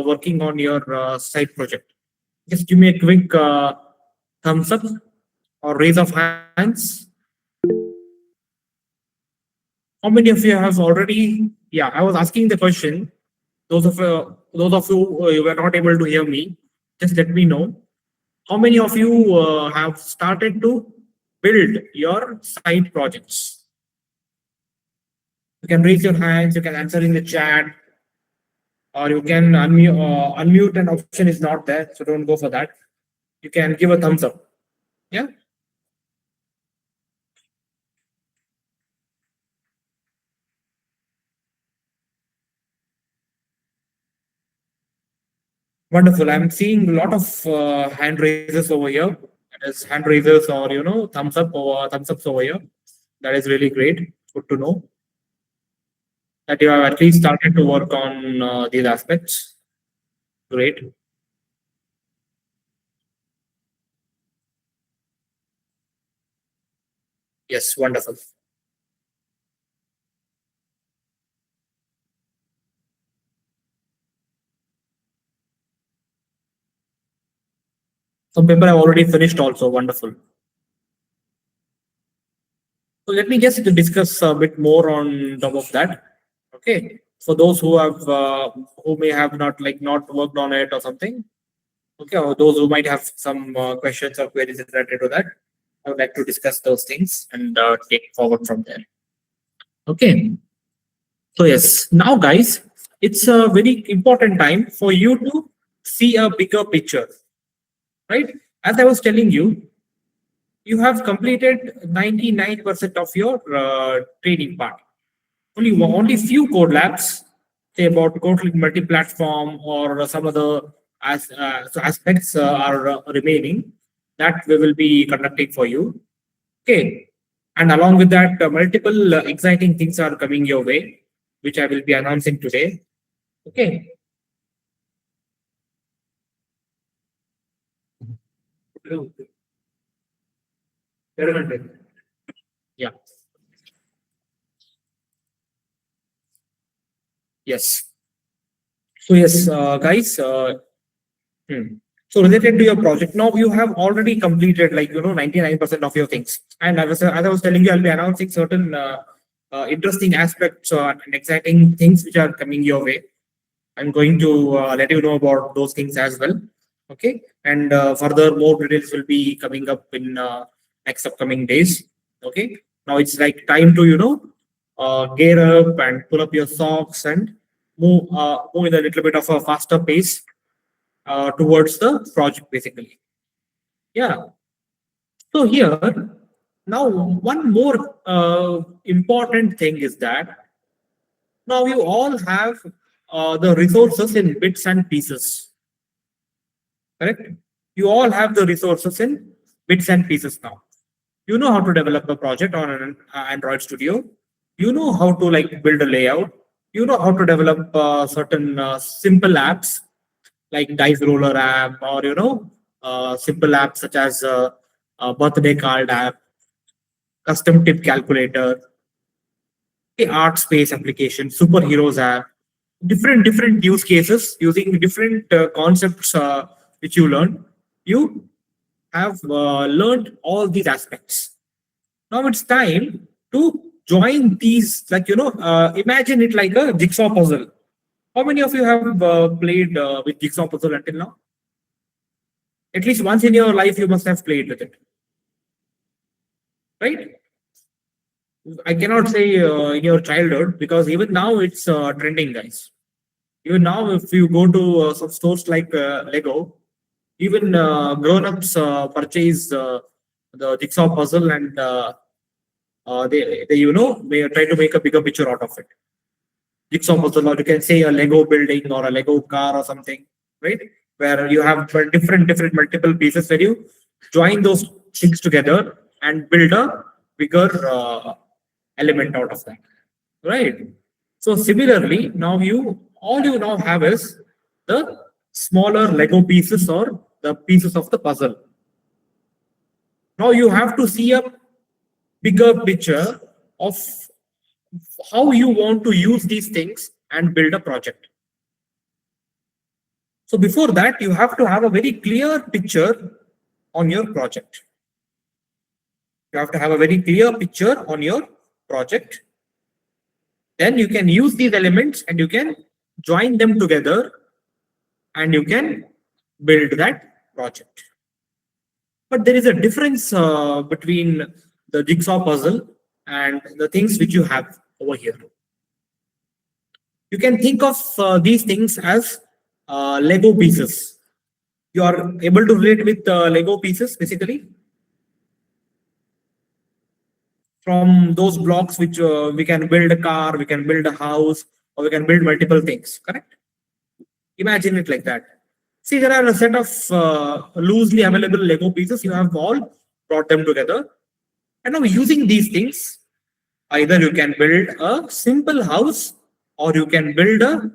working on your side project? Just give me a quick thumbs up or raise of hands. How many of you have already? Yeah, I was asking the question. Those of you who were not able to hear me, just let me know. How many of you have started to build your side projects? You can raise your hands. You can answer in the chat, or you can unmute. Unmute an option is not there, so don't go for that. You can give a thumbs up. Yeah. Wonderful. I'm seeing a lot of hand raises over here. That is hand raises or thumbs up or thumbs ups over here. That is really great. Good to know that you have at least started to work on these aspects. Great. Yes, wonderful. Some people have already finished also. Wonderful. So let me just discuss a bit more on top of that. Okay. For those who may have not worked on it or something. Okay. Or those who might have some questions or queries related to that. I would like to discuss those things and take forward from there. Okay. So yes, now guys, it's a very important time for you to see a bigger picture, right? As I was telling you, you have completed 99% of your training part. Only few code labs, say about code multi-platform or some other aspects are remaining that we will be conducting for you. Okay. And along with that, multiple exciting things are coming your way, which I will be announcing today. Okay. Yeah. Yes. So yes, guys. Hmm. So related to your project, now you have already completed 99% of your things. And as I was telling you, I'll be announcing certain interesting aspects and exciting things which are coming your way. I'm going to let you know about those things as well. Okay, and further more details will be coming up in next upcoming days. Okay, now it's like time to gear up and pull up your socks and move in a little bit of a faster pace towards the project basically. Yeah. So here now one more important thing is that now you all have the resources in bits and pieces. Correct? You all have the resources in bits and pieces now. You know how to develop a project on an Android Studio. You know how to build a layout. You know how to develop certain simple apps like dice roller app or simple apps such as birthday card app, custom tip calculator, the art space application, superheroes app, different use cases using different concepts which you learn. You have learned all these aspects. Now it's time to join these, imagine it like a jigsaw puzzle. How many of you have played with jigsaw puzzle until now? At least once in your life, you must have played with it, right? I cannot say in your childhood because even now it's trending, guys. Even now, if you go to some stores like Lego, even grown-ups purchase the jigsaw puzzle and they may try to make a bigger picture out of it. Jigsaw puzzle, or you can say a Lego building or a Lego car or something, right? Where you have different multiple pieces where you join those things together and build a bigger element out of that, right? So similarly, now all you now have is the smaller Lego pieces or the pieces of the puzzle. Now you have to see a bigger picture of how you want to use these things and build a project. So before that, you have to have a very clear picture on your project. You have to have a very clear picture on your project. Then you can use these elements and you can join them together and you can build that project. But there is a difference between the jigsaw puzzle and the things which you have over here. You can think of these things as Lego pieces. You are able to relate with Lego pieces basically. From those blocks which we can build a car, we can build a house, or we can build multiple things, correct? Imagine it like that. See, there are a set of loosely available Lego pieces. You have all brought them together. And now using these things, either you can build a simple house or you can build a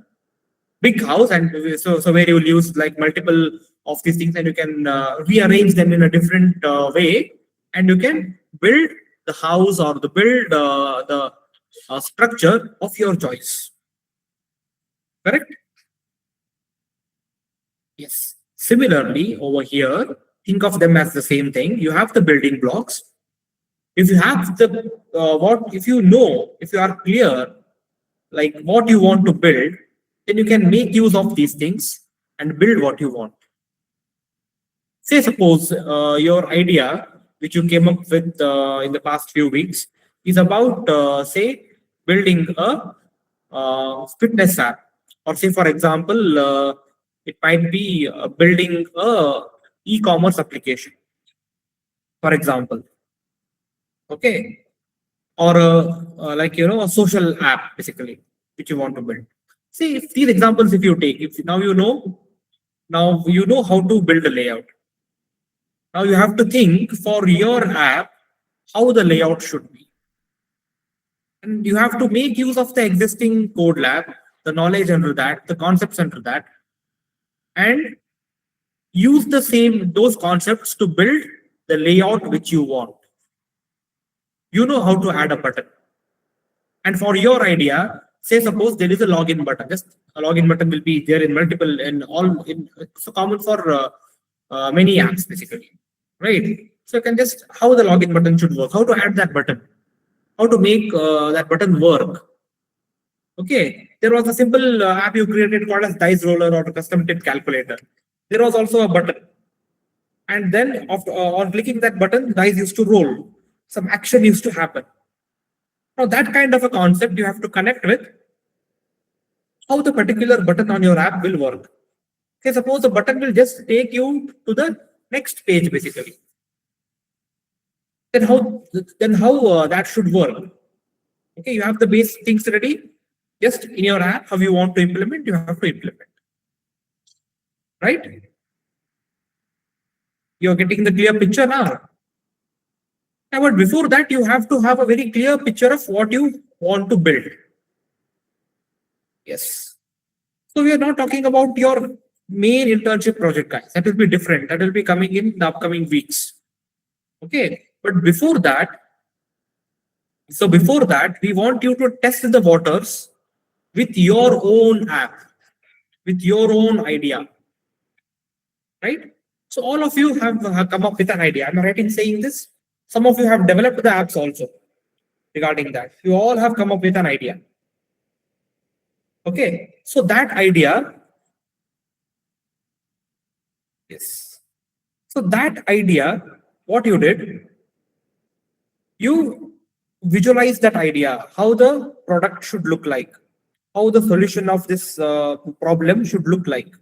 big house. And so where you will use like multiple of these things and you can rearrange them in a different way. And you can build the house or the build the structure of your choice. Correct? Yes. Similarly, over here, think of them as the same thing. You have the building blocks. If you have the if you are clear, like what you want to build, then you can make use of these things and build what you want. Say, suppose your idea, which you came up with in the past few weeks, is about, say, building a fitness app. Or say, for example, it might be building a e-commerce application, for example. Okay. Or like, a social app, basically, which you want to build. See, if these examples, if you take, if now you know how to build a layout. Now you have to think for your app how the layout should be. And you have to make use of the existing code lab, the knowledge under that, the concepts under that, and use those concepts to build the layout which you want. You know how to add a button. And for your idea, say suppose there is a login button. Just a login button will be there in multiple it's common for many apps basically, right? So you can just how the login button should work, how to add that button, how to make that button work. Okay, there was a simple app you created called as dice roller or custom tip calculator. There was also a button, and then on clicking that button, dice used to roll. Some action used to happen. Now that kind of a concept you have to connect with how the particular button on your app will work. Okay, suppose the button will just take you to the next page basically. Then how that should work? Okay, you have the base things ready. Just in your app, how you want to implement, you have to implement. Right? You're getting the clear picture now. Yeah, but before that, you have to have a very clear picture of what you want to build. Yes. So we are not talking about your main internship project, guys. That will be different. That will be coming in the upcoming weeks. Okay. But before that, we want you to test the waters with your own app, with your own idea. Right? So all of you have come up with an idea. Am I right in saying this? Some of you have developed the apps also regarding that. You all have come up with an idea. Okay. So that idea, yes. So that idea, what you did, you visualize that idea, how the product should look like, how the solution of this problem should look like.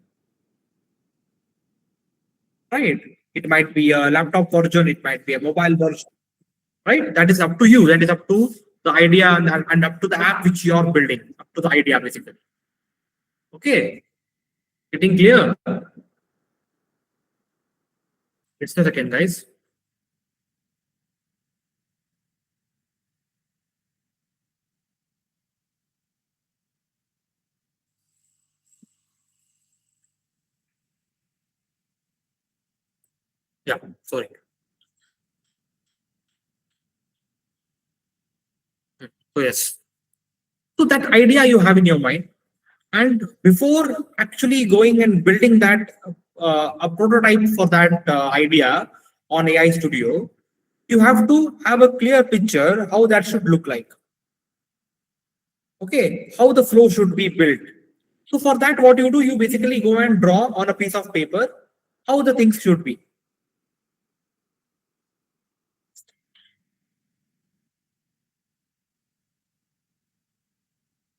Right? It might be a laptop version, it might be a mobile version, right? That is up to you. That is up to the idea and up to the app which you are building, up to the idea basically. Okay. Getting clear? It's a second, guys. Yeah, sorry. So yes. So that idea you have in your mind, And before actually going and building that a prototype for that idea on AI Studio, you have to have a clear picture how that should look like. Okay, how the flow should be built. So for that, what you do, you basically go and draw on a piece of paper how the things should be.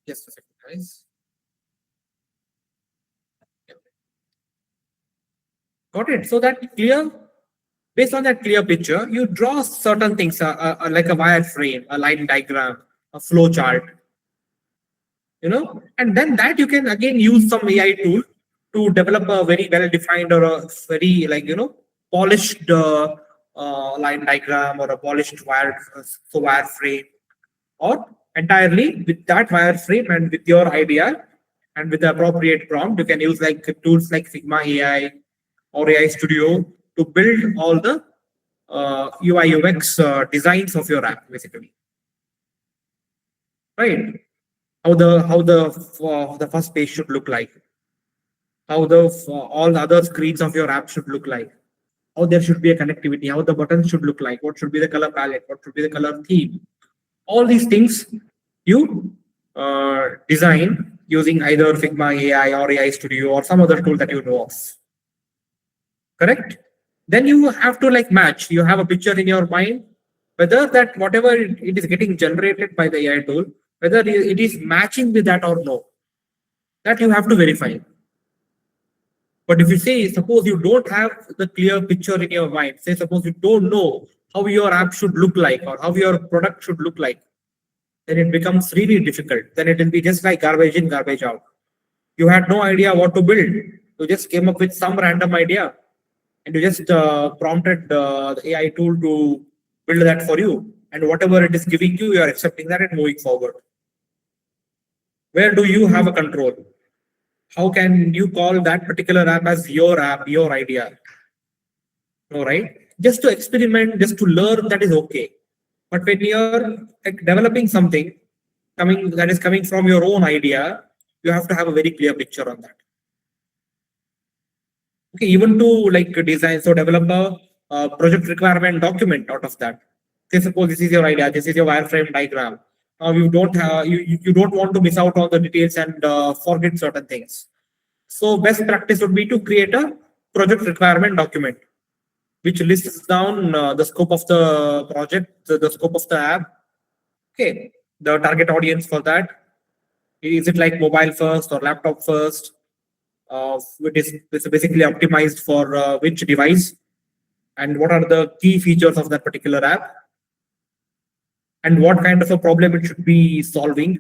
Just a second, guys. Got it. So that clear, based on that clear picture, you draw certain things like a wireframe, a line diagram, a flow chart, and then that you can again use some AI tool to develop a very well defined or a very polished line diagram or a polished wireframe, or entirely with that wireframe and with your idea and with the appropriate prompt, you can use like tools like Figma AI or AI Studio to build all the UI UX designs of your app, basically. Right? How the first page should look like, how the all the other screens of your app should look like, how there should be a connectivity, how the buttons should look like, what should be the color palette, what should be the color theme. All these things you design using either Figma AI or AI Studio or some other tool that you know of. Correct? Then you have to like match. You have a picture in your mind, whether that whatever it is getting generated by the AI tool, whether it is matching with that or no. That you have to verify. But if you say, suppose you don't have the clear picture in your mind, say suppose you don't know how your app should look like or how your product should look like, then it becomes really difficult. Then it will be just like garbage in, garbage out. You had no idea what to build. You just came up with some random idea and you just prompted the AI tool to build that for you. And whatever it is giving you, you are accepting that and moving forward. Where do you have a control? How can you call that particular app as your app, your idea? No, right? Just to experiment, just to learn, that is okay. But when you're like developing something coming from your own idea, you have to have a very clear picture on that. Okay, even to like design, so develop a project requirement document out of that. Say suppose this is your idea, this is your wireframe diagram. Now you don't have you don't want to miss out on the details and forget certain things. So best practice would be to create a project requirement document, which lists down the scope of the project, the scope of the app. Okay, the target audience for that. Is it like mobile first or laptop first? It's basically optimized for which device, and what are the key features of that particular app, and what kind of a problem it should be solving.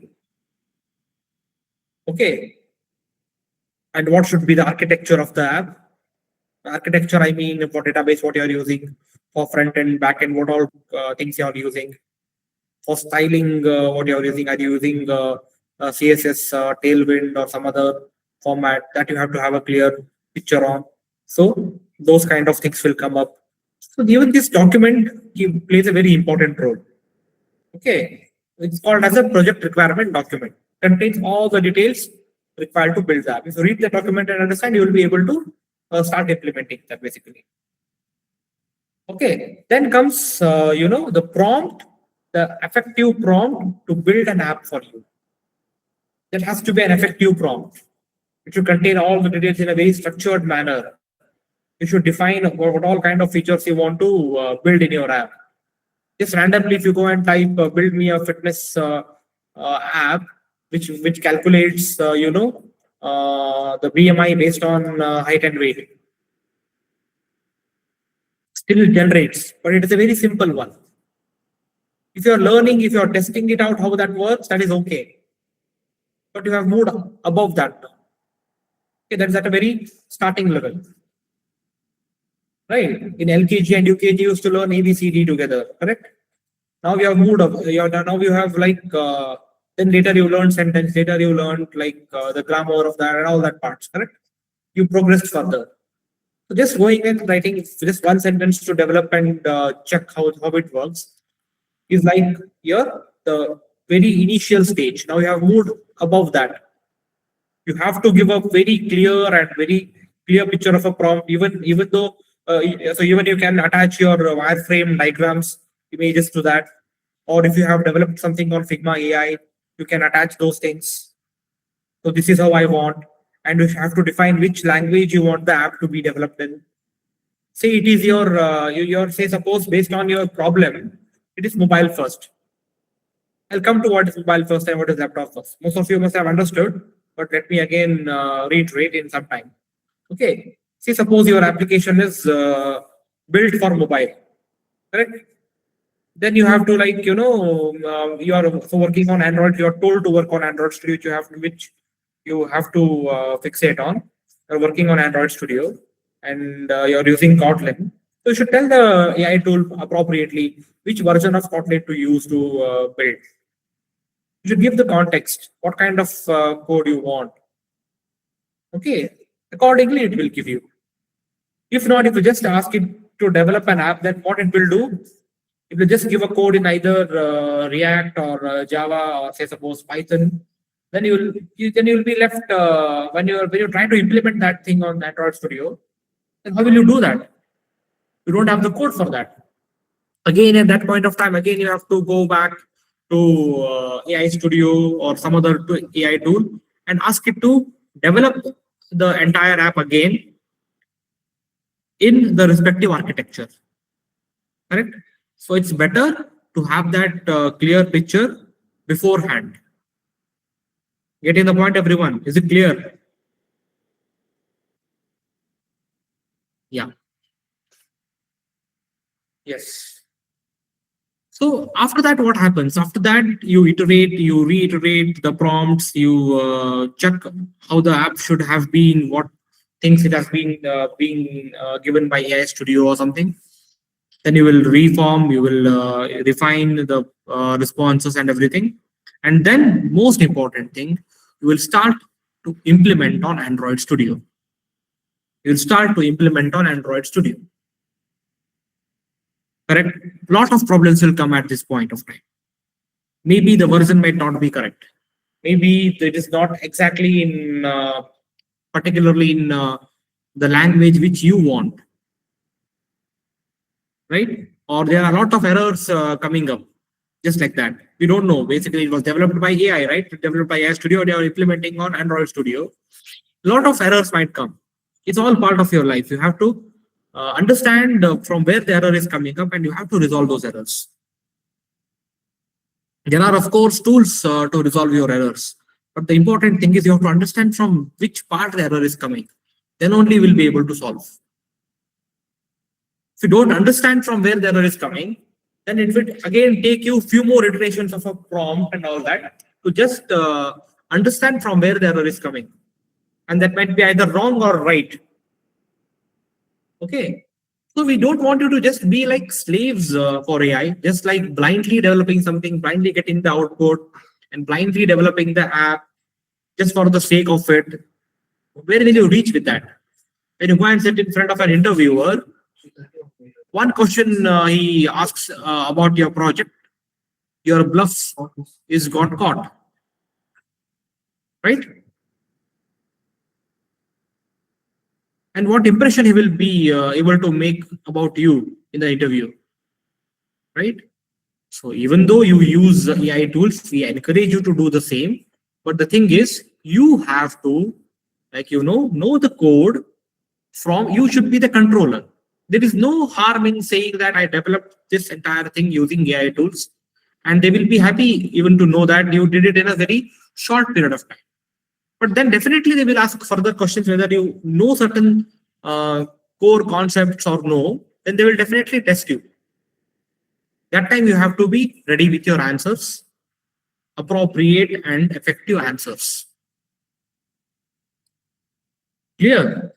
Okay, and what should be the architecture of the app. Architecture, I mean, for database, what you're using, for front end, back end, what all things you're using, for styling, what you're using. Are you using CSS, Tailwind, or some other format that you have to have a clear picture on? So those kind of things will come up. So even this document plays a very important role. Okay, it's called as a project requirement document. Contains all the details required to build that. If you read the document and understand, you will be able to start implementing that basically. Okay, then comes the prompt, the effective prompt to build an app for you. That has to be an effective prompt. It should contain all the details in a very structured manner. You should define what all kind of features you want to build in your app. Just randomly, if you go and type build me a fitness app which calculates the BMI based on height and weight, still it generates, but it is a very simple one. If you're learning, if you're testing it out how that works, that is okay. But you have moved above that. Okay, that's at a very starting level. Right? In LKG and UKG, you used to learn ABCD together, correct? Now you have moved up. Now you have like then later you learn sentence, later you learned like the grammar of that and all that parts, correct? You progressed further. So just going and writing just one sentence to develop and check how it works is like the very initial stage. Now you have moved above that. You have to give a very clear and very clear picture of a prompt, even though so even you can attach your wireframe diagrams, images to that, or if you have developed something on Figma AI, you can attach those things. So this is how I want, and you have to define which language you want the app to be developed in. Say it is your say suppose based on your problem, it is mobile first. I'll come to what is mobile first and what is laptop first. Most of you must have understood, but let me again reiterate in some time. Okay. See, suppose your application is built for mobile, correct? Then you have to you are working on Android. You are told to work on Android Studio, which you have to fixate on. You're working on Android Studio, and you're using Kotlin. So you should tell the AI tool appropriately which version of Kotlin to use to build. You should give the context, what kind of code you want. Okay, accordingly it will give you. If not, if you just ask it to develop an app, then what it will do, it will just give a code in either React or Java, or say suppose Python. Then you will be left when you're trying to implement that thing on Android Studio. Then how will you do that? You don't have the code for that. Again, at that point of time, again you have to go back to AI Studio or some other AI tool and ask it to develop the entire app again in the respective architecture. Correct? So it's better to have that clear picture beforehand. Getting the point, everyone? Is it clear? Yeah. Yes. So after that, what happens? After that, you iterate, you reiterate the prompts, you check how the app should have been, what things it has been given by AI Studio or something. Then you will reform, you will refine the responses and everything. And then most important thing, you will start to implement on Android Studio. You'll start to implement on Android Studio. Correct? Lot of problems will come at this point of time. Maybe the version might not be correct. Maybe it is not exactly in particularly in the language which you want, right? Or there are a lot of errors coming up, just like that. We don't know. Basically, it was developed by AI, right? Developed by AI Studio. They are implementing on Android Studio. A lot of errors might come. It's all part of your life. You have to understand from where the error is coming up, and you have to resolve those errors. There are, of course, tools to resolve your errors. But the important thing is you have to understand from which part the error is coming. Then only we'll be able to solve. If you don't understand from where the error is coming, then it will again take you few more iterations of a prompt and all that to just understand from where the error is coming. And that might be either wrong or right. Okay. So we don't want you to just be like slaves for AI, just like blindly developing something, blindly getting the output, and blindly developing the app just for the sake of it. Where will you reach with that? When you go and sit in front of an interviewer, one question he asks about your project, your bluff is got caught, right? And what impression he will be able to make about you in the interview, right? So even though you use AI tools, we encourage you to do the same. But the thing is, you have to, know the code from, you should be the controller. There is no harm in saying that I developed this entire thing using AI tools, and they will be happy even to know that you did it in a very short period of time. But then definitely they will ask further questions whether you know certain core concepts or no, then they will definitely test you. That time you have to be ready with your answers, appropriate and effective answers. Clear?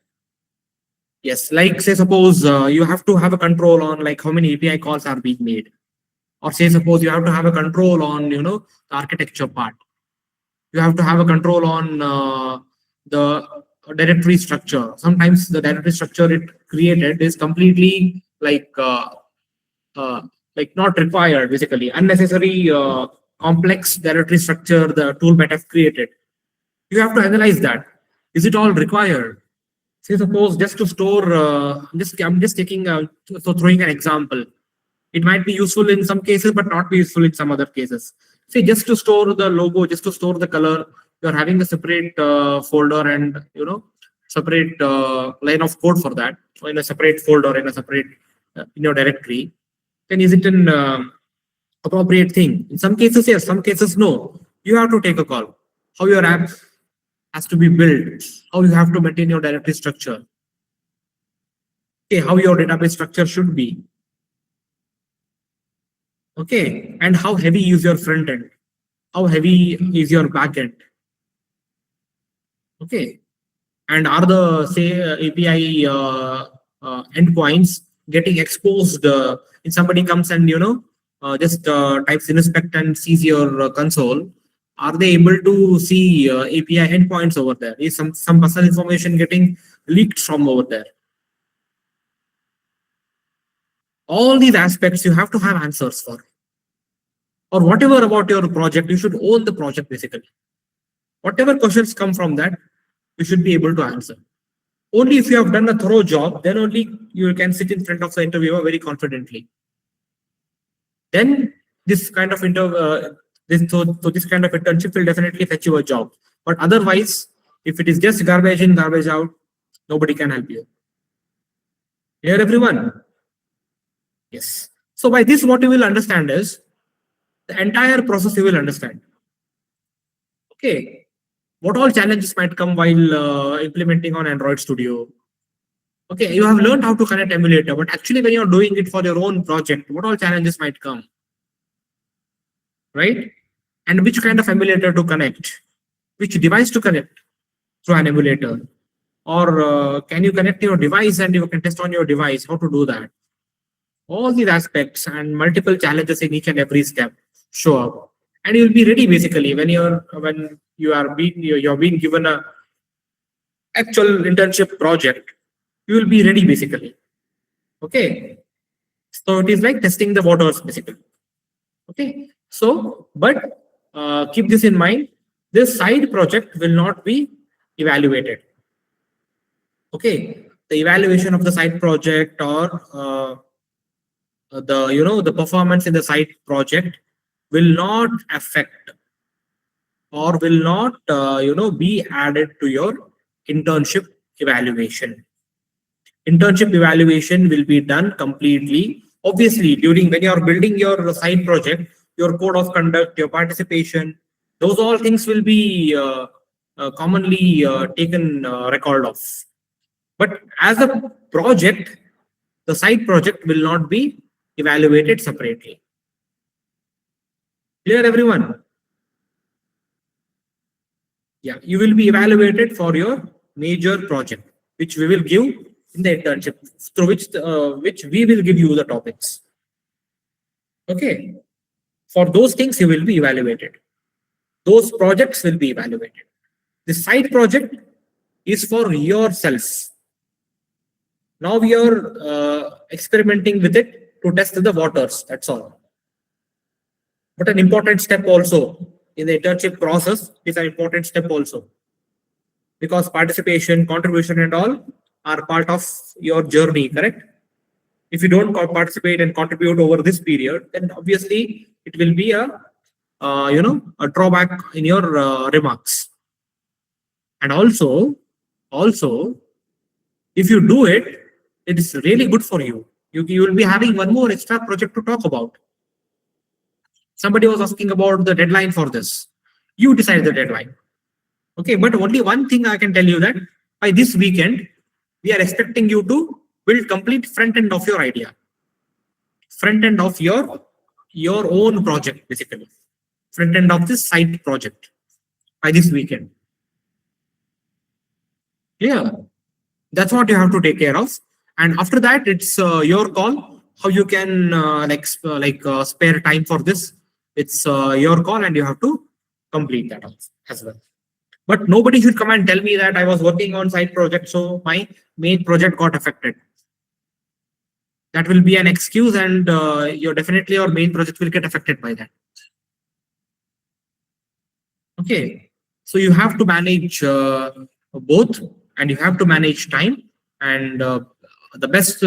Yes, like say suppose you have to have a control on like how many API calls are being made. Or say suppose you have to have a control on, the architecture part. You have to have a control on the directory structure. Sometimes the directory structure it created is completely like not required, basically unnecessary complex directory structure the tool might have created. You have to analyze that. Is it all required? Say suppose just to store, I'm just taking, so throwing an example. It might be useful in some cases, but not be useful in some other cases. Say just to store the logo, just to store the color, you're having a separate folder and separate line of code for that, or in a separate folder, in a separate in your directory. Then is it an appropriate thing? In some cases, yes. Some cases, no. You have to take a call. How your app has to be built, how you have to maintain your directory structure, okay, how your database structure should be, okay, and how heavy is your front end, how heavy is your back end, okay, and are the say API endpoints getting exposed? If somebody comes and just types inspect and sees your console, are they able to see API endpoints over there? Is some personal information getting leaked from over there? All these aspects you have to have answers for. Or whatever about your project, you should own the project basically. Whatever questions come from that, you should be able to answer. Only if you have done a thorough job, then only you can sit in front of the interviewer very confidently. Then this kind of this kind of internship will definitely fetch you a job. But otherwise, if it is just garbage in, garbage out, nobody can help you. Here, everyone. Yes. So by this, what you will understand is the entire process you will understand. Okay. What all challenges might come while implementing on Android Studio? Okay, you have learned how to connect emulator, but actually when you're doing it for your own project, what all challenges might come? Right? And which kind of emulator to connect? Which device to connect through an emulator? Or can you connect your device and you can test on your device? How to do that? All these aspects and multiple challenges in each and every step show up, and you'll be ready basically when you're being given a actual internship project. You will be ready basically. Okay, so it is like testing the waters basically. Okay, so but keep this in mind. This side project will not be evaluated. Okay, the evaluation of the side project or the performance in the side project will not affect or will not be added to your internship evaluation. Internship evaluation will be done completely. Obviously, during when you are building your side project, your code of conduct, your participation, those all things will be commonly taken record of. But as a project, the side project will not be evaluated separately. Clear, everyone? Yeah, you will be evaluated for your major project, which we will give in the internship, through which we will give you the topics. Okay, for those things you will be evaluated. Those projects will be evaluated. The side project is for yourself. Now we are experimenting with it to test the waters. That's all. But an important step also in the internship process is an important step also, because participation, contribution, and all are part of your journey. Correct? If you don't participate and contribute over this period, then obviously it will be a drawback in your remarks. And also if you do it, it is really good for you. You will be having one more extra project to talk about. Somebody was asking about the deadline for this. You decide the deadline. Okay, but only one thing I can tell you, that by this weekend, we are expecting you to build complete front end of your idea. Front end of your own project, basically. Front end of this side project by this weekend. Yeah, that's what you have to take care of. And after that, it's your call how you can spare time for this. It's your call, and you have to complete that as well. But nobody should come and tell me that I was working on side project, so my main project got affected. That will be an excuse, and your main project will get affected by that. Okay, So you have to manage both, and you have to manage time. And the best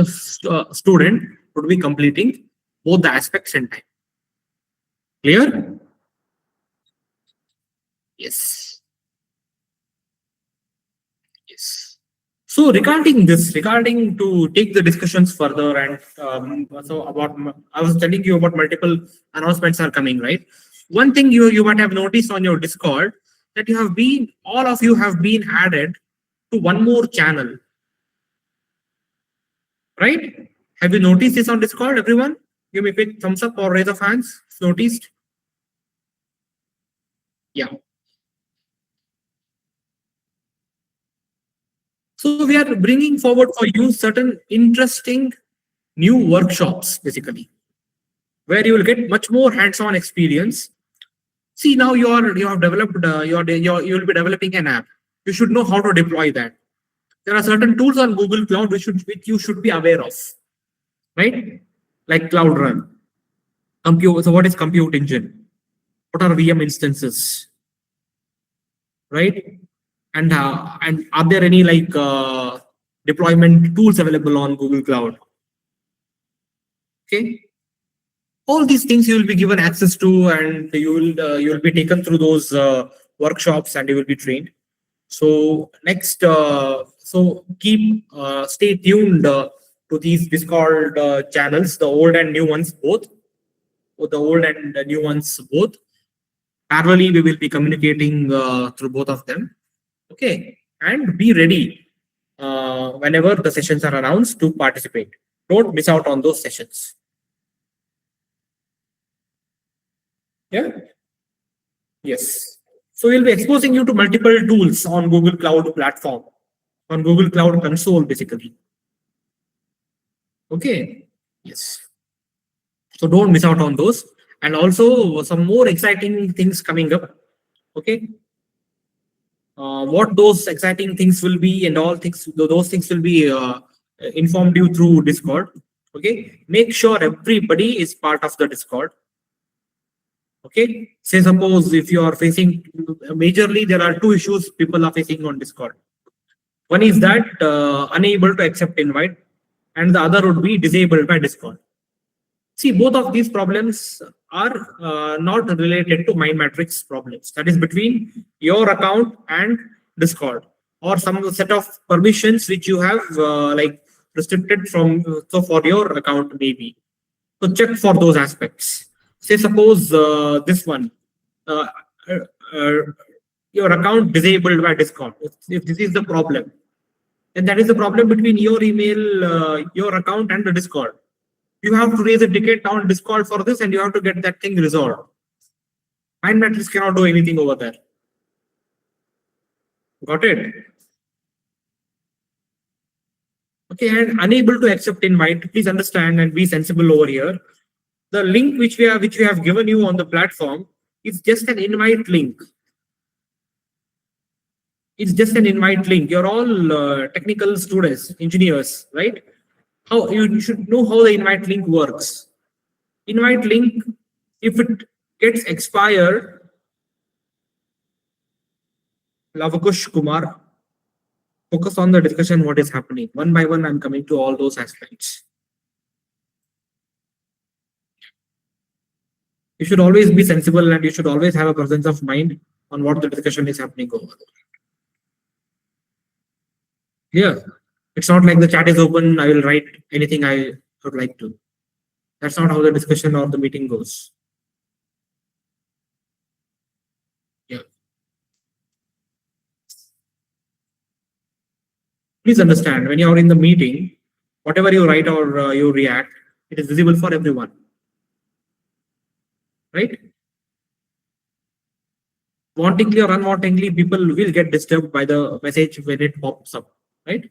student would be completing both the aspects in time. Clear? Yes. Yes. So regarding this, regarding to take the discussions further, and so about, I was telling you about multiple announcements are coming, right? One thing you might have noticed on your Discord, that you have been, all of you have been added to one more channel, right? Have you noticed this on Discord, everyone? Give me a quick thumbs up or raise of hands. Noticed? Yeah. So we are bringing forward for you certain interesting new workshops, basically, where you will get much more hands-on experience. See, now you have developed you will be developing an app. You should know how to deploy that. There are certain tools on Google Cloud which you should be aware of, right? Like Cloud Run, compute. So what is Compute Engine? What are VM instances, right? And are there any like deployment tools available on Google Cloud? Okay, all these things you will be given access to, and you will be taken through those workshops, and you will be trained. So next, so keep stay tuned to these Discord channels, the old and new ones both, or the old and the new ones both. Parallelly, we will be communicating through both of them. Okay, and be ready whenever the sessions are announced to participate. Don't miss out on those sessions. Yeah. Yes. So we'll be exposing you to multiple tools on Google Cloud platform, on Google Cloud Console, basically. Okay. Yes. So don't miss out on those. And also some more exciting things coming up. Okay. What those exciting things will be, and all things, those things will be informed you through Discord. Okay. Make sure everybody is part of the Discord. Okay. Say suppose if you are facing majorly, there are two issues people are facing on Discord. One is that unable to accept invite, and the other would be disabled by Discord. See, both of these problems are not related to Mind Matrix problems. That is between your account and Discord, or some set of permissions which you have like restricted from, so for your account maybe. So check for those aspects. Say suppose this one, uh, uh, uh, your account disabled by Discord. If this is the problem, then that is the problem between your email, your account, and the Discord. You have to raise a ticket on Discord for this, and you have to get that thing resolved. Mind Matrix cannot do anything over there. Got it? Okay, and unable to accept invite. Please understand and be sensible over here. The link which we have given you on the platform is just an invite link. It's just an invite link. You're all technical students, engineers, right? How you should know how the invite link works. Invite link, if it gets expired, Lavakush Kumar, focus on the discussion, what is happening. One by one, I'm coming to all those aspects. You should always be sensible, and you should always have a presence of mind on what the discussion is happening over there. Yeah, it's not like the chat is open, I will write anything I would like to. That's not how the discussion or the meeting goes. Yeah. Please understand, when you are in the meeting, whatever you write or you react, it is visible for everyone. Right? Wantingly or unwantingly, people will get disturbed by the message when it pops up. Right?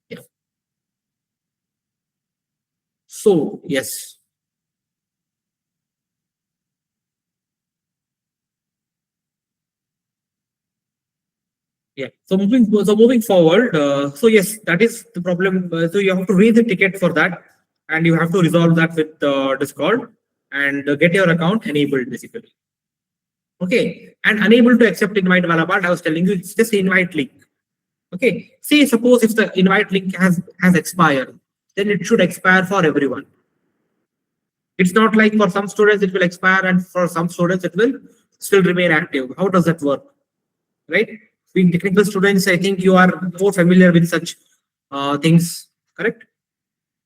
Yeah. So, yes. Yeah. So moving forward, so yes, that is the problem. So you have to raise a ticket for that, and you have to resolve that with Discord, and get your account enabled, basically. Okay, and unable to accept invite wala part, I was telling you it's just invite link. Okay, say suppose if the invite link has expired, then it should expire for everyone. It's not like for some students it will expire and for some students it will still remain active. How does that work? Right? Being technical students, I think you are more familiar with such things, correct?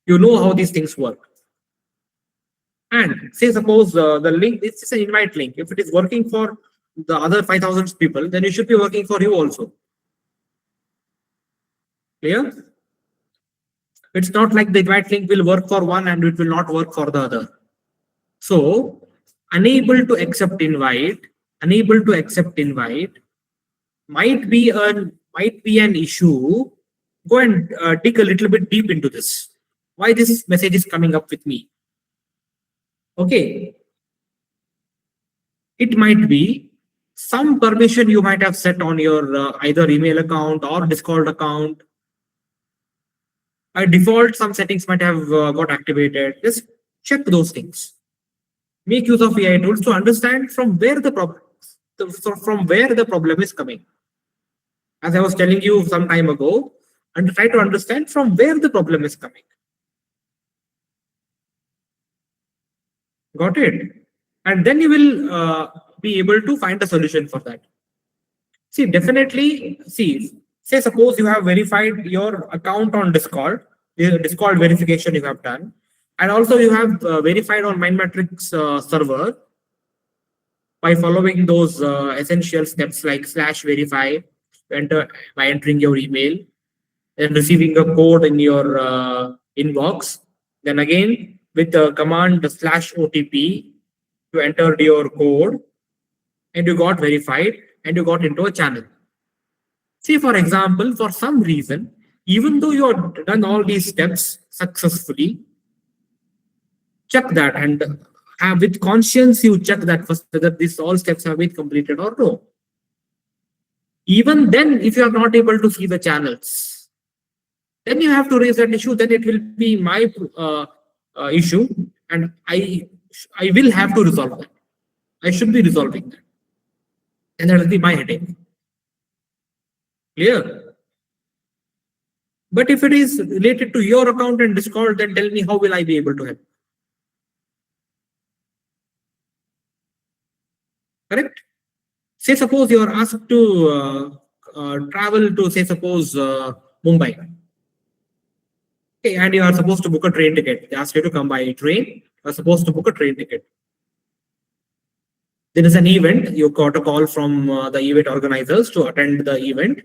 You know how these things work. And say suppose the link, this is an invite link. If it is working for the other 5,000 people, then it should be working for you also. Clear? It's not like the invite link will work for one and it will not work for the other. So unable to accept invite, unable to accept invite might be an issue. Go and dig a little bit deep into this. Why this message is coming up with me? Okay, it might be some permission you might have set on your either email account or Discord account. By default, some settings might have got activated. Just check those things. Make use of AI tools to understand from where the problem is coming. As I was telling you some time ago, and try to understand from where the problem is coming. Got it? And then you will be able to find a solution for that. See, definitely, say suppose you have verified your account on Discord, the Discord verification you have done, and also you have verified on MindMatrix server by following those essential steps like /verify, by entering your email, then receiving a code in your inbox, then again with the command /OTP, you entered your code and you got verified and you got into a channel. See, for example, for some reason, even though you have done all these steps successfully, check that and with conscience, you check that first whether these all steps have been completed or no. Even then, if you are not able to see the channels, then you have to raise that issue. Then it will be my issue, and I will have to resolve that. I should be resolving that, and that will be my headache. Clear? But if it is related to your account and Discord, then tell me how will I be able to help? Correct? Say suppose you are asked to travel to, say suppose, Mumbai. Okay, and you are supposed to book a train ticket. They ask you to come by train. You are supposed to book a train ticket. There is an event. You got a call from the event organizers to attend the event.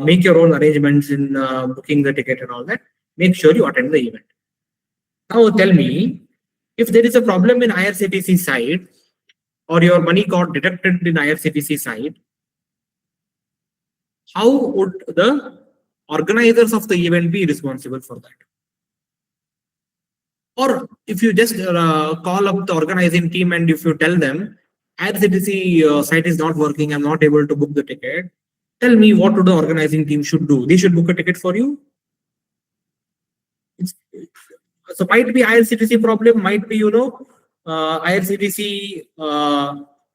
Make your own arrangements in booking the ticket and all that. Make sure you attend the event. Now tell me, if there is a problem in IRCTC side, or your money got deducted in IRCTC side, how would the organizers of the event be responsible for that? Or if you just call up the organizing team and if you tell them, IRCTC site is not working, I'm not able to book the ticket, tell me what the organizing team should do. They should book a ticket for you. So might be IRCTC problem, might be, IRCTC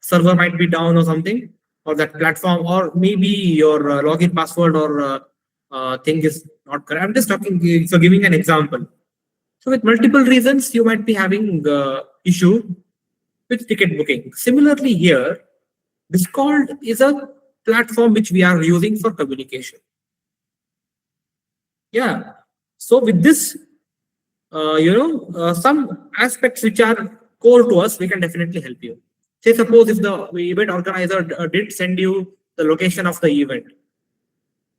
server might be down or something, or that platform, or maybe your login password or thing is not correct. I'm just talking, so giving an example. So with multiple reasons, you might be having issue with ticket booking. Similarly here, Discord is a platform which we are using for communication. Yeah. So with this, some aspects which are core to us, we can definitely help you. Say suppose if the event organizer did send you the location of the event,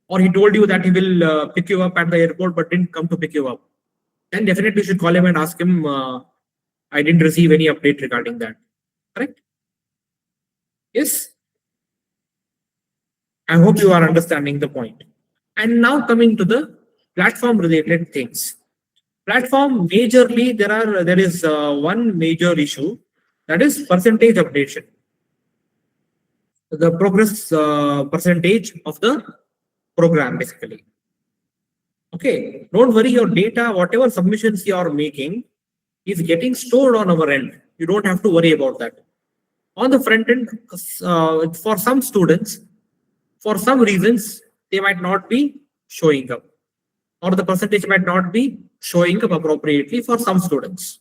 or he told you that he will pick you up at the airport but didn't come to pick you up, then definitely you should call him and ask him, I didn't receive any update regarding that. Correct? Yes? I hope you are understanding the point. And now coming to the platform related things. Platform majorly, there is one major issue, that is percentage updation. The progress percentage of the program basically. Okay, don't worry, your data, whatever submissions you are making is getting stored on our end. You don't have to worry about that. On the front end, for some students, for some reasons, they might not be showing up, or the percentage might not be showing up appropriately for some students.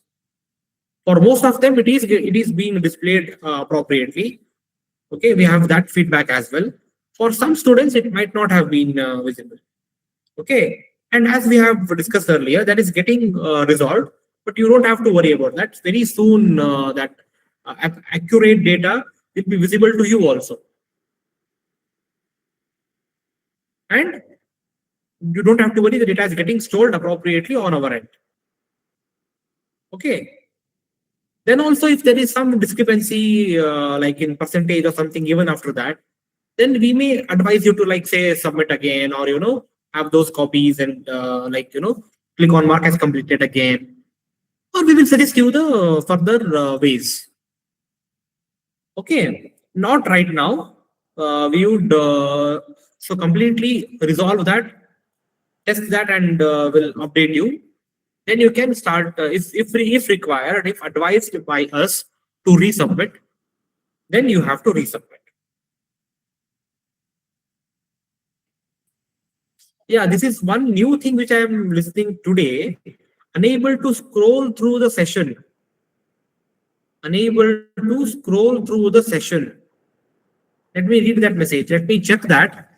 For most of them, it is being displayed appropriately. Okay, we have that feedback as well. For some students, it might not have been visible. Okay, and as we have discussed earlier, that is getting resolved, but you don't have to worry about that. Very soon, that accurate data will be visible to you also, and you don't have to worry. The data is getting stored appropriately on our end. Okay. Then also, if there is some discrepancy, like in percentage or something, even after that, then we may advise you to, like, say, submit again, or have those copies and like click on mark as completed again, or we will suggest you the further ways. Okay, not right now. We would so completely resolve that, test that, and will update you. Then you can start, if required, if advised by us to resubmit, then you have to resubmit. Yeah, this is one new thing which I am listening today. Unable to scroll through the session. Unable to scroll through the session. Let me read that message. Let me check that.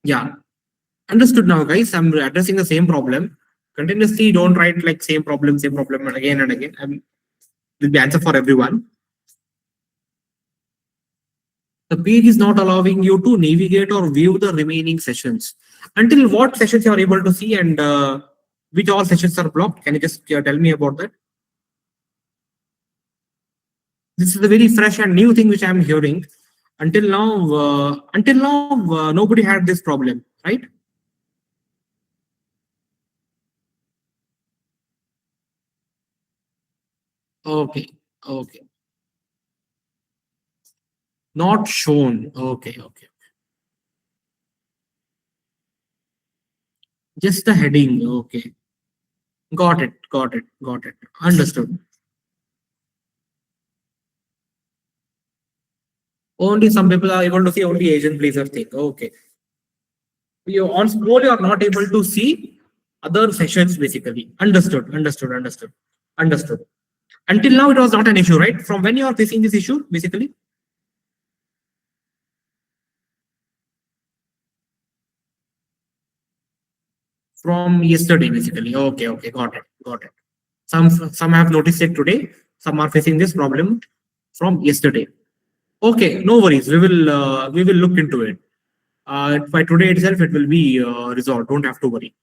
Yeah. Understood now, guys. I'm addressing the same problem. Continuously don't write like same problem and again and again. Will be answer for everyone. The page is not allowing you to navigate or view the remaining sessions. Until what sessions you are able to see, and which all sessions are blocked? Can you just tell me about that? This is a very fresh and new thing which I am hearing. Until now, nobody had this problem, right? Okay, okay. Not shown. Okay, okay. Just the heading. Okay. Got it. Got it. Got it. Understood. Only some people are able to see only Asian blazer thing. Okay. You on scroll, you are not able to see other sessions basically. Understood. Understood. Understood. Understood. Until now, it was not an issue, right? From when you are facing this issue, basically? From yesterday, basically. Okay, okay, got it, got it. Some have noticed it today. Some are facing this problem from yesterday. Okay, no worries. We will look into it. By today itself, it will be resolved. Don't have to worry.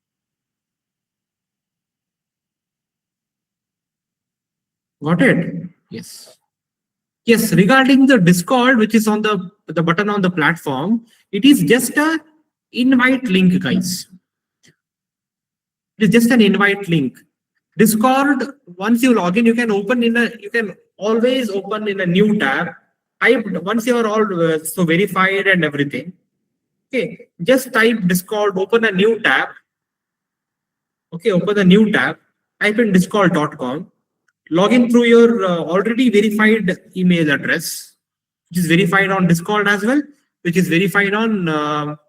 Got it? Yes. Yes. Regarding the Discord, which is on the button on the platform, it is just a invite link, guys. It is just an invite link. Discord, once you log in, you can always open in a new tab. Once you are all so verified and everything. Okay, just type Discord, open a new tab. Okay, open a new tab, type in discord.com, log in through your already verified email address, which is verified on Discord as well, which is verified on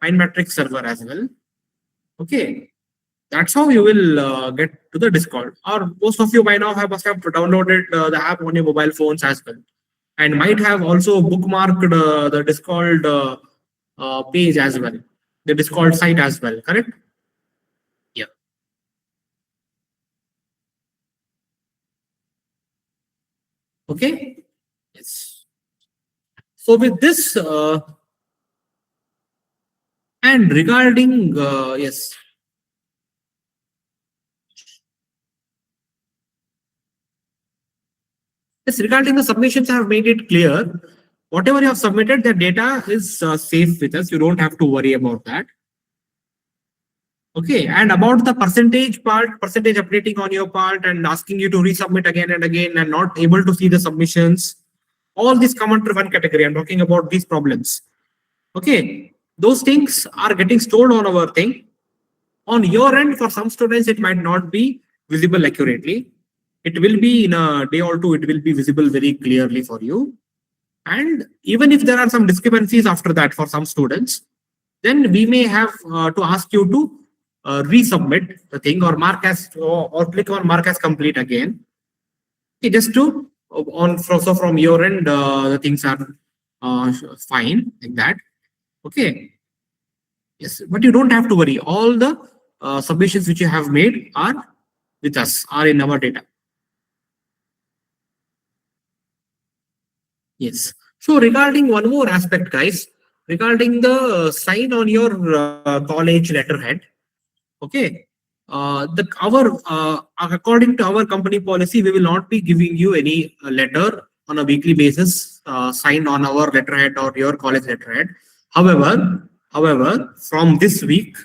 Mindmetrics server as well. Okay, that's how you will get to the Discord. Or most of you by now must have downloaded the app on your mobile phones as well, and might have also bookmarked the Discord page as well, the Discord site as well. Correct? Yeah. Okay. Yes. So with this, and regarding yes. Yes, regarding the submissions, I have made it clear. Whatever you have submitted, the data is safe with us. You don't have to worry about that. Okay, and about the percentage part, percentage updating on your part and asking you to resubmit again and again and not able to see the submissions, all these come under one category. I'm talking about these problems. Okay, those things are getting stored on our thing. On your end, for some students, it might not be visible accurately. it will be in a day or two, it will be visible very clearly for you. And even if there are some discrepancies after that for some students, then we may have to ask you to resubmit the thing or mark as or click on mark as complete again. Okay, just to so from your end, the things are fine like that. Okay. Yes, but you don't have to worry. All the submissions which you have made are with us, are in our data. Yes. So regarding one more aspect, guys, regarding the sign on your college letterhead. Okay. The our according to our company policy, we will not be giving you any letter on a weekly basis signed on our letterhead or your college letterhead. However, from this week,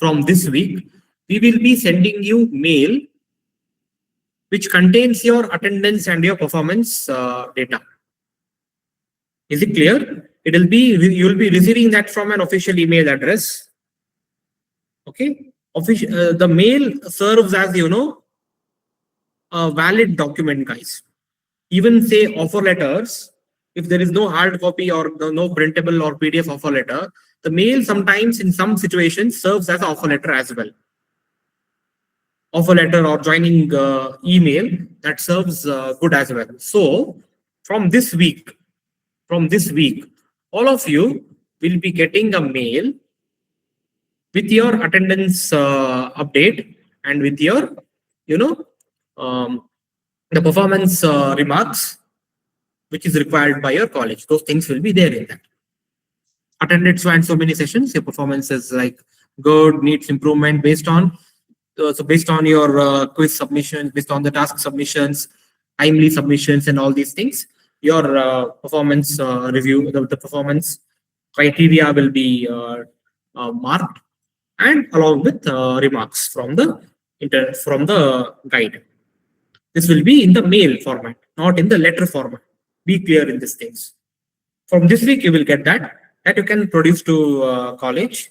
we will be sending you mail which contains your attendance and your performance data. Is it clear? It will be you will be receiving that from an official email address. Okay. The mail serves as a valid document, guys. Even say offer letters, if there is no hard copy or no printable or PDF offer letter, the mail sometimes in some situations serves as an offer letter as well. Offer letter or joining email that serves good as well. So from this week, all of you will be getting a mail with your attendance update and with your, the performance remarks which is required by your college. Those things will be there in that. Attended so and so many sessions, your performance is like good, needs improvement based on based on your quiz submissions, based on the task submissions, timely submissions, and all these things. Your performance review, the performance criteria will be marked, and along with remarks from the guide. This will be in the mail format, not in the letter format. Be clear in these things. From this week, you will get that you can produce to college.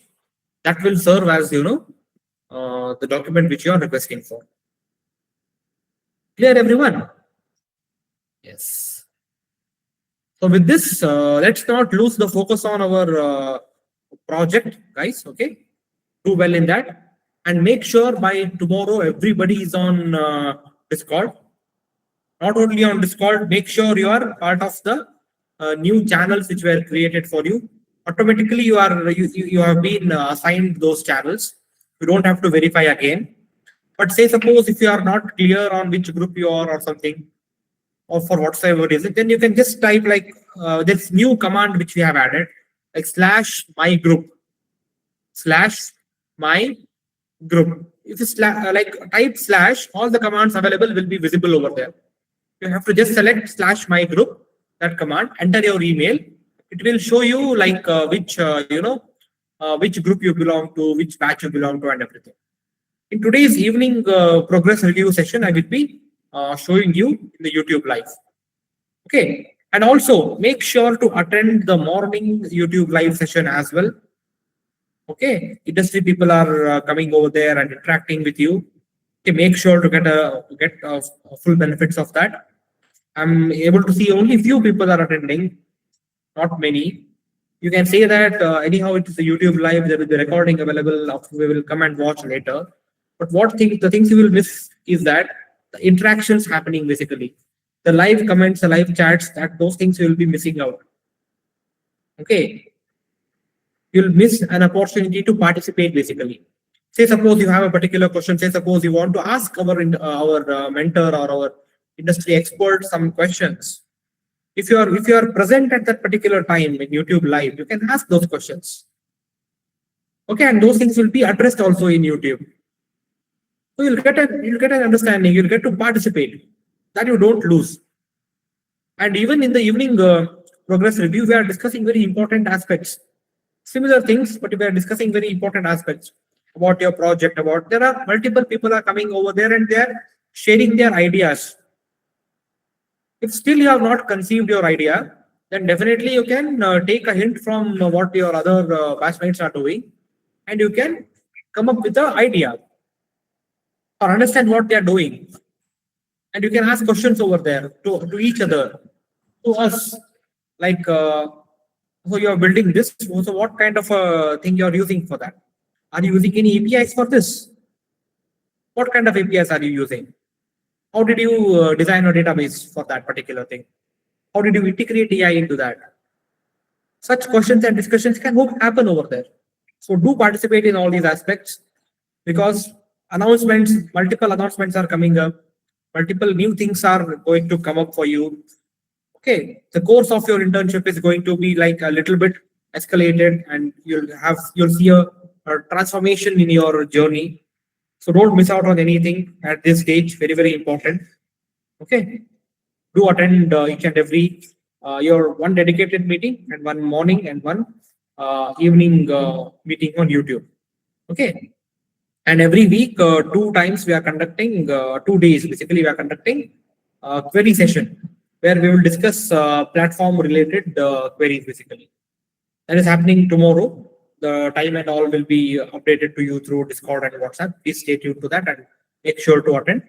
That will serve as the document which you are requesting for. Clear, everyone? Yes. So with this, let's not lose the focus on our project, guys. Okay, do well in that, and make sure by tomorrow everybody is on Discord. Not only on Discord, make sure you are part of the new channels which were created for you. Automatically, you have been assigned those channels. You don't have to verify again. But say suppose if you are not clear on which group you are or something, or for whatsoever reason, then you can just type like this new command which we have added, like /my group, /my group. If you like type /, all the commands available will be visible over there. You have to just select /my group, that command, enter your email. It will show you like which group you belong to, which batch you belong to, and everything. In today's evening progress review session, I will be showing you in the YouTube live. Okay, and also make sure to attend the morning YouTube live session as well. Okay, industry people are coming over there and interacting with you. Okay, make sure to get full benefits of that. I'm able to see only few people are attending, not many. You can say that anyhow it is a YouTube live. There will be recording available. We will come and watch later. But the things you will miss is that the interactions happening basically, the live comments, the live chats, that those things you will be missing out. Okay, you'll miss an opportunity to participate basically. Say suppose you have a particular question. Say suppose you want to ask our mentor or our industry expert some questions. If you are present at that particular time in YouTube live, you can ask those questions. Okay, and those things will be addressed also in YouTube. So you'll get an understanding. You'll get to participate. That you don't lose. And even in the evening progress review, we are discussing very important aspects. Similar things, but we are discussing very important aspects about your project. There are multiple people are coming over there and they are sharing their ideas. If still you have not conceived your idea, then definitely you can take a hint from what your other batchmates are doing, and you can come up with an idea or understand what they are doing. and you can ask questions over there to each other, to us, like, so you're building this. So what kind of a thing you're using for that? Are you using any APIs for this? What kind of APIs are you using? How did you design a database for that particular thing? How did you integrate AI into that? Such questions and discussions can happen over there. So do participate in all these aspects, because multiple announcements are coming up, multiple new things are going to come up for you. Okay, the course of your internship is going to be like a little bit escalated, and you'll see a transformation in your journey. So don't miss out on anything at this stage. Very, very important. Okay, do attend each and every your one dedicated meeting, and one morning and one evening meeting on YouTube. Okay, and every week, 2 times we are conducting 2 days. Basically, we are conducting query session where we will discuss platform related queries. Basically, that is happening tomorrow. The time and all will be updated to you through Discord and WhatsApp. Please stay tuned to that and make sure to attend.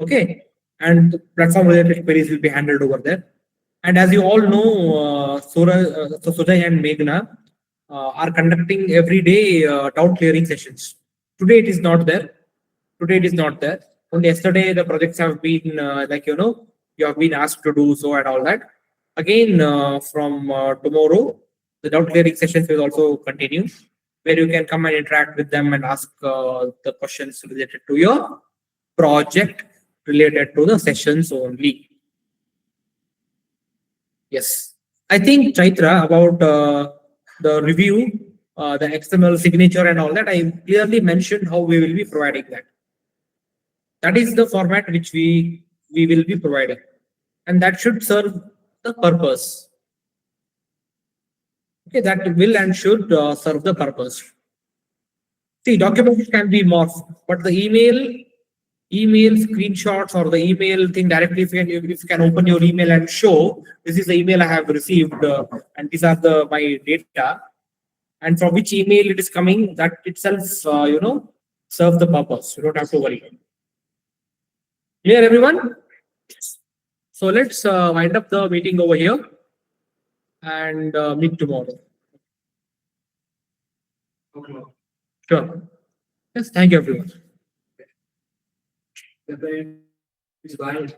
Okay, and platform related queries will be handled over there. And as you all know, so Sujay and Meghna are conducting every day doubt clearing sessions. Today it is not there. Today it is not there. Only yesterday the projects have been you have been asked to do so and all that. Again, from tomorrow, the doubt clearing sessions will also continue, where you can come and interact with them and ask the questions related to your project, related to the sessions only. Yes. I think, Chaitra, about the review, the XML signature and all that, I clearly mentioned how we will be providing that. That is the format which we will be providing. And that should serve the purpose. Okay, that will and should serve the purpose. See, documents can be morphed, but the email screenshots or the email thing directly, if you can open your email and show this is the email I have received, and these are the my data, and from which email it is coming, that itself serve the purpose. You don't have to worry. Clear, everyone? So let's wind up the meeting over here and meet tomorrow. Okay. Sure. Yes, thank you, everyone. Bye.